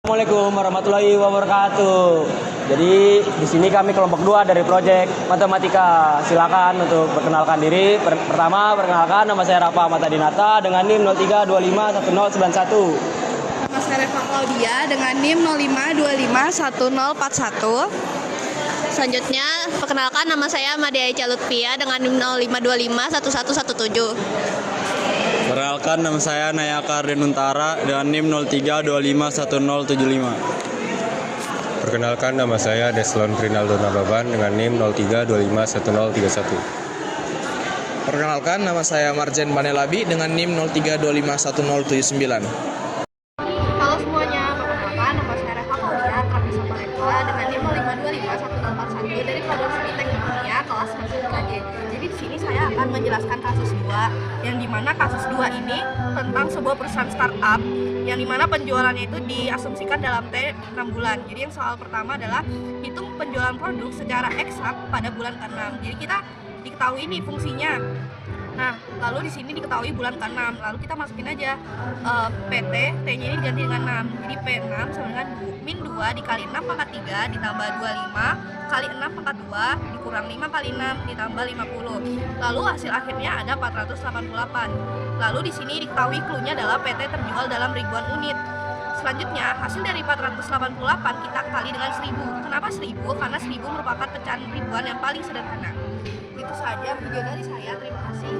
Assalamualaikum warahmatullahi wabarakatuh. Jadi di sini kami kelompok 2 dari proyek matematika. Silakan untuk perkenalkan diri. Pertama, perkenalkan nama saya Rafa Ahmad Adinata dengan NIM 03251091. Nama saya Reva Claudia dengan NIM 05251041. Selanjutnya, perkenalkan nama saya Madia Echa Lutfia dengan NIM 05251117. Perkenalkan nama saya Nayaka Ardenuntara dengan NIM 03251075. Perkenalkan nama saya Deslon Rinaldo Nababan dengan NIM 03251031. Perkenalkan nama saya Marjen Banelabi dengan NIM 03251079. Halo semuanya, perkenalkan nama saya Reva Claudia Trapisa Barekla dengan NIM 05251041 dari Produksi Teknik Kimia kelas 9KJ. Jadi di sini saya akan menjelaskan kasus 2, yang dimana kasus 2 ini tentang sebuah perusahaan startup yang dimana penjualannya itu diasumsikan dalam T6 bulan. Jadi yang soal pertama adalah hitung penjualan produk secara eksak pada bulan ke-6. Jadi kita diketahui ini fungsinya. Nah, lalu di sini diketahui bulan ke-6. Lalu kita masukin aja PT, T-nya ini diganti dengan 6. Jadi P6 sama dengan min 2 dikali 6 pangkat 3 ditambah 25 kali 6 pangkat 2 dikurang 5 kali 6 ditambah 50. Lalu hasil akhirnya ada 488. Lalu di sini diketahui clue-nya adalah PT terjual dalam ribuan unit. Selanjutnya, hasil dari 488 kita kali dengan 1000. Kenapa 1000? Karena 1000 merupakan pecahan ribuan yang paling sederhana. Itu saja video dari saya. Terima kasih.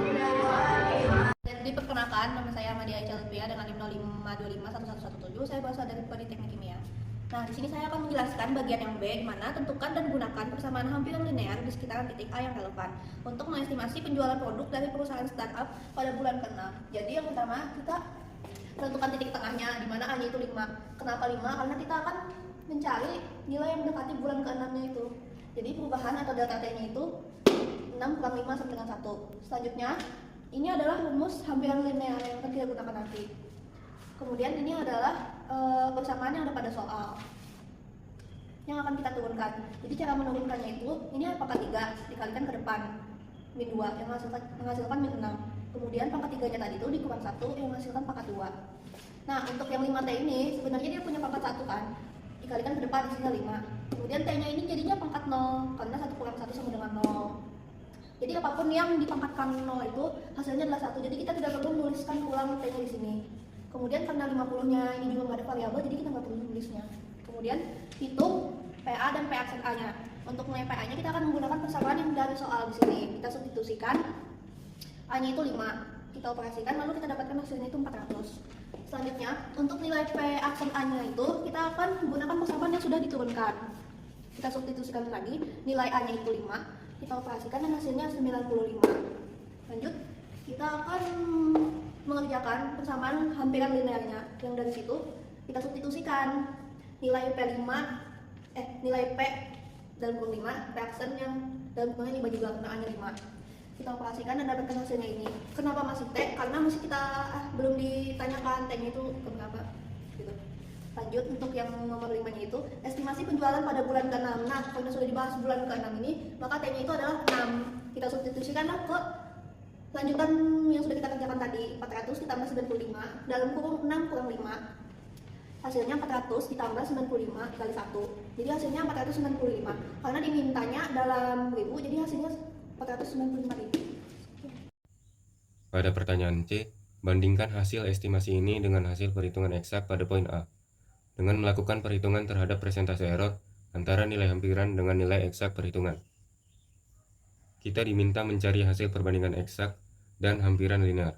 Diperkenalkan, nama saya Madia Echa Lutfia dengan NIM 05251117. Saya berasal dari Prodi Teknik Kimia. Nah, di sini saya akan menjelaskan bagian yang B, di mana tentukan dan gunakan persamaan hampiran linear di sekitaran titik A yang relevan untuk mengestimasi penjualan produk dari perusahaan startup pada bulan ke-6. Jadi yang pertama, kita tentukan titik tengahnya, di mana A-nya itu 5. Kenapa 5? Karena kita akan mencari nilai yang mendekati bulan ke-6-nya itu. Jadi perubahan atau delta T-nya itu 6 kurang 5 sama dengan 1. Selanjutnya, ini adalah rumus hampiran linear yang akan kita gunakan nanti. Kemudian ini adalah persamaan yang ada pada soal yang akan kita turunkan. Jadi cara menurunkannya itu, ini pangkat 3 dikalikan ke depan min 2 yang menghasilkan min 6. Kemudian pangkat 3-nya tadi itu dikurang 1 yang menghasilkan pangkat 2. Nah, untuk yang 5T ini sebenarnya dia punya pangkat 1 kan, dikalikan ke depan sehingga 5. Kemudian T-nya ini jadinya pangkat 0 karena 1 kurang 1 sama dengan 0. Jadi apapun yang dipangkatkan 0 itu hasilnya adalah 1. Jadi kita tidak perlu menuliskan ulang T-nya di sini. Kemudian karena 50-nya ini juga nggak ada variabel, jadi kita nggak perlu menulisnya. Kemudian hitung PA dan PA aksen A-nya. Untuk nilai PA-nya kita akan menggunakan persamaan yang dari soal di sini. Kita substitusikan A-nya itu 5. Kita operasikan lalu kita dapatkan hasilnya itu 400. Selanjutnya, untuk nilai P aksen A-nya itu kita akan menggunakan persamaan yang sudah diturunkan. Kita substitusikan lagi, nilai A-nya itu 5. Kita operasikan dan hasilnya 95. Lanjut, kita akan mengerjakan persamaan hampiran linearnya. Yang dari situ kita substitusikan nilai P5 nilai P dalam kurung 5, P aksen yang dalam kurungnya 5 juga karena A-nya 5. Kita operasikan dan dapatkan hasilnya ini. Kenapa masih T? Karena masih kita belum ditanyakan T-nya itu keberapa gitu. Lanjut, untuk yang nomor 5-nya itu estimasi penjualan pada bulan ke-6. Nah, karena sudah dibahas bulan ke-6 ini, maka T-nya itu adalah 6. Kita substitusikanlah ke lanjutan yang sudah kita kerjakan tadi, 400 ditambah 95 dalam kurung 6 kurang 5. Hasilnya 400 ditambah 95 kali 1. Jadi hasilnya 495. Karena dimintanya dalam ribu, jadi hasilnya 495.000. Pada pertanyaan C, bandingkan hasil estimasi ini dengan hasil perhitungan eksak pada poin A dengan melakukan perhitungan terhadap presentase error antara nilai hampiran dengan nilai eksak perhitungan. Kita diminta mencari hasil perbandingan eksak dan hampiran linear.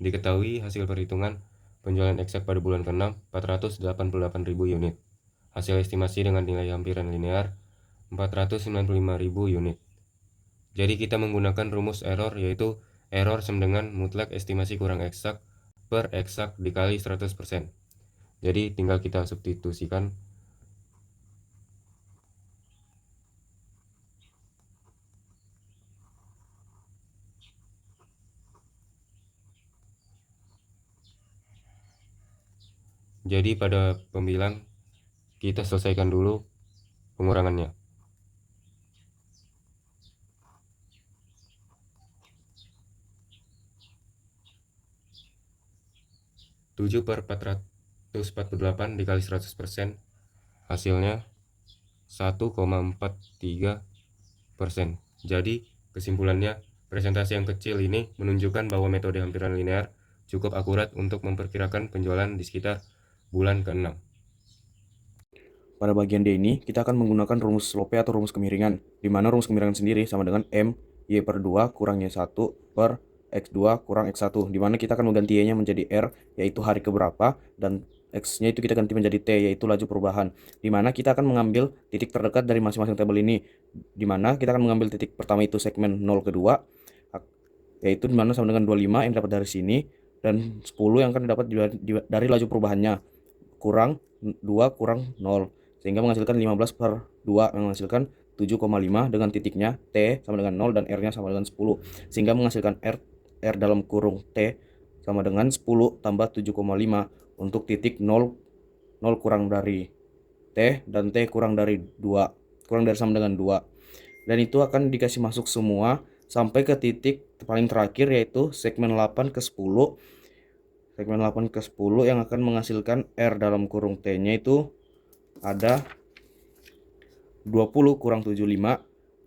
Diketahui hasil perhitungan penjualan eksak pada bulan ke-6 488.000 unit. Hasil estimasi dengan nilai hampiran linear 495.000 unit. Jadi kita menggunakan rumus error, yaitu error sama dengan mutlak estimasi kurang eksak per eksak dikali 100%. Jadi tinggal kita substitusikan. Jadi pada pembilang kita selesaikan dulu pengurangannya. 7/400 148 dikali 100%, hasilnya 1,43%. Jadi, kesimpulannya, presentasi yang kecil ini menunjukkan bahwa metode hampiran linear cukup akurat untuk memperkirakan penjualan di sekitar bulan ke-6. Pada bagian D ini, kita akan menggunakan rumus Lope atau rumus kemiringan, di mana rumus kemiringan sendiri sama dengan M Y per 2 kurang Y1 per X2 kurang X1, di mana kita akan mengganti Y-nya menjadi R, yaitu hari keberapa, dan X-nya itu kita ganti menjadi T, yaitu laju perubahan, di mana kita akan mengambil titik terdekat dari masing-masing tabel ini, di mana kita akan mengambil titik pertama itu segmen 0 ke 2, yaitu di mana sama dengan 25 yang dapat dari sini, dan 10 yang akan didapat dari laju perubahannya, kurang 2 kurang 0, sehingga menghasilkan 15 per 2 yang menghasilkan 7,5 dengan titiknya T sama dengan 0 dan R-nya sama dengan 10, sehingga menghasilkan R dalam kurung T sama dengan 10 tambah 7,5 untuk titik 0 kurang dari T dan T kurang dari 2, kurang dari sama dengan 2, dan itu akan dikasih masuk semua sampai ke titik paling terakhir, yaitu segmen 8 ke 10 yang akan menghasilkan R dalam kurung T-nya itu ada 20 kurang 75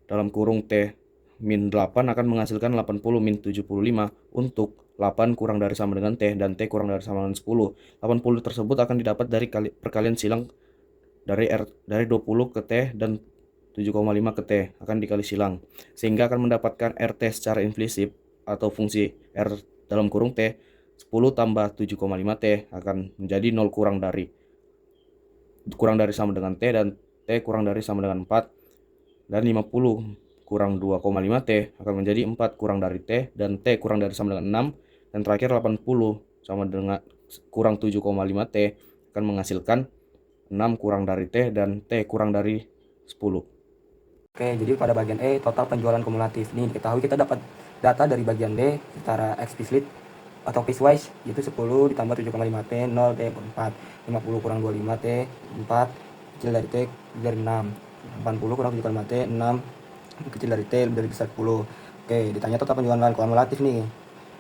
dalam kurung T min 8 akan menghasilkan 80 min 75 untuk 8 kurang dari sama dengan T dan T kurang dari sama dengan 10. 80 tersebut akan didapat dari perkalian silang dari 20 ke T dan 7,5 ke T akan dikali silang, sehingga akan mendapatkan RT secara implisit atau fungsi R dalam kurung T 10 tambah 7,5 T akan menjadi 0 kurang dari sama dengan T dan T kurang dari sama dengan 4, dan 50 kurang 2,5 T akan menjadi 4 kurang dari T dan T kurang dari sama dengan 6, dan terakhir 80 sama dengan kurang 7,5 T akan menghasilkan 6 kurang dari T dan T kurang dari 10. Oke, jadi pada bagian E, total penjualan kumulatif. Nih, diketahui kita dapat data dari bagian D secara explicit atau piecewise, yaitu 10 ditambah 7,5 T, 0 T, 4. 50 kurang 25 T, 4. Kecil dari T, dari 6. 80 kurang 7,5 T, 6. Kecil dari T, lebih dari besar 10. Oke, ditanya total penjualan kumulatif nih.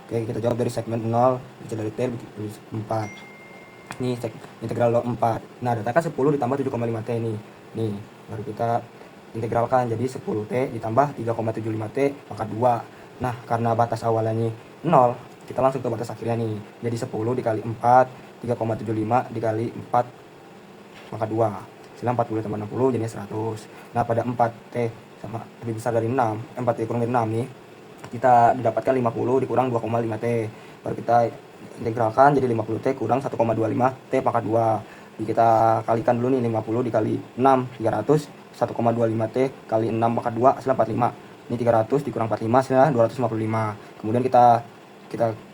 Oke, kita jawab dari segmen 0, kecil dari T, lebih dari 4. Nih, integral 4. Nah, datakan 10 ditambah 7,5 T nih. Nih, baru kita integralkan jadi 10T ditambah 3,75 T maka 2. Nah, karena batas awalnya 0, kita langsung ke batas akhirnya nih. Jadi 10 dikali 4, 3,75 dikali 4 maka 2. Silang 40 tambah 60 jadinya 100. Nah, pada 4T sama lebih besar dari 6, 4T kurang dari 6 nih, kita didapatkan 50 dikurang 2,5 T. Baru kita integralkan jadi 50T kurang 1,25 T maka 2. Jadi kita kalikan dulu nih, 50 dikali 6 300, 1,25 T kali 6 maka 2 hasilnya 45. Ini 300 dikurang 45 hasilnya 255. Kemudian kita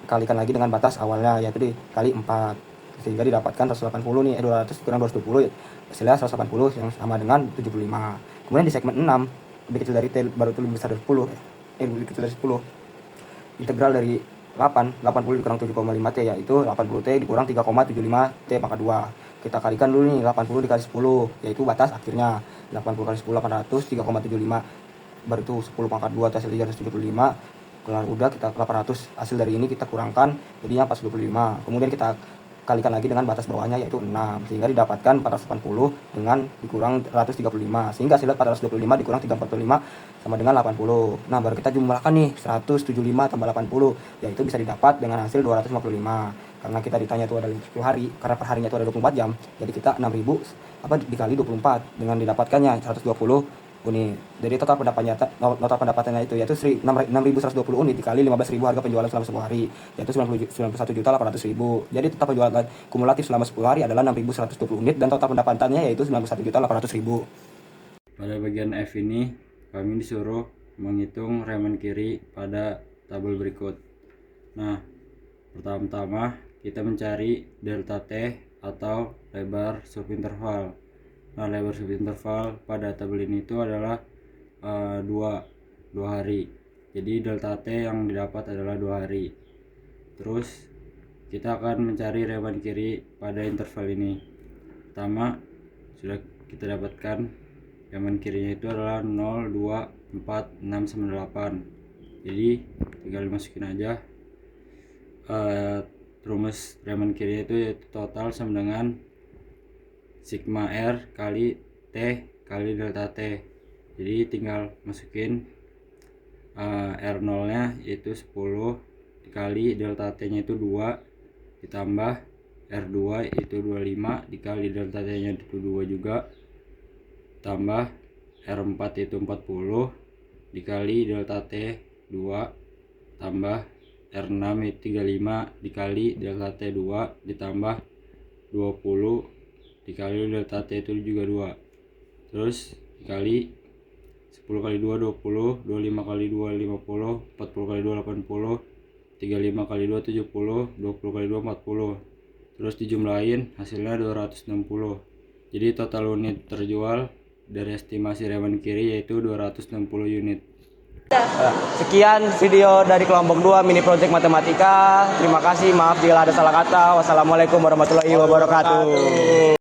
kalikan lagi dengan batas awalnya, yaitu dikali 4, sehingga didapatkan 180 nih, 200 kurang 220 hasilnya 180 yang sama dengan 75. Kemudian di segmen 6 lebih kecil dari T baru itu lebih besar dari 10, lebih kecil dari 10, integral dari 80 dikurang 7,5 T yaitu 80 T dikurang 3,75 T maka 2. Kita kalikan dulu nih, 80 dikali 10 yaitu batas akhirnya, 80 kali 10 800, 3,75 baru itu 10 pangkat 2 hasil 375. Kalau udah kita 800 hasil dari ini kita kurangkan jadinya 425. Kemudian kita kalikan lagi dengan batas bawahnya yaitu 6, sehingga didapatkan 480 dengan dikurang 135, sehingga hasilnya 425 dikurang 345 sama dengan 80. Nah, baru kita jumlahkan nih 175 tambah 80, yaitu bisa didapat dengan hasil 255. Karena kita ditanya itu ada 10 hari, karena perharinya itu ada 24 jam, jadi kita 6000 dikali 24 dengan didapatkannya 120 unit. Jadi total pendapatannya itu yaitu 6.120 unit dikali 15.000 harga penjualan selama 10 hari, yaitu 91.800.000. Jadi total penjualan kumulatif selama 10 hari adalah 6.120 unit dan total pendapatannya yaitu 91.800.000. Pada bagian F ini, kami disuruh menghitung remen kiri pada tabel berikut. Nah, pertama-tama kita mencari delta T atau lebar subinterval. Nah, lebar subinterval pada tabel ini itu adalah 2 hari. Jadi delta T yang didapat adalah 2 hari. Terus kita akan mencari remen kiri pada interval ini. Pertama, sudah kita dapatkan remen kirinya itu adalah 0, 2, 4, 6, 9, 8. Jadi tinggal dimasukin aja rumus Riemann kiri itu yaitu total sama dengan sigma R kali T kali delta T. Jadi tinggal masukin R0 nya yaitu 10 dikali delta T nya itu 2 ditambah R2 itu 25 dikali delta T nya itu 2 juga tambah R4 itu 40 dikali delta T 2 tambah R6 itu 35 dikali delta T 2 ditambah 20 dikali delta T itu juga 2, terus dikali 10 kali 2 20, 25 kali 2 50, 40 kali 2 80, 35 kali 2 70, 20 kali 2 40, terus dijumlahin hasilnya 260. Jadi total unit terjual dari estimasi Riemann kiri yaitu 260 unit. Sekian video dari kelompok 2 mini project matematika. Terima kasih, maaf jika ada salah kata. Wassalamualaikum warahmatullahi wabarakatuh.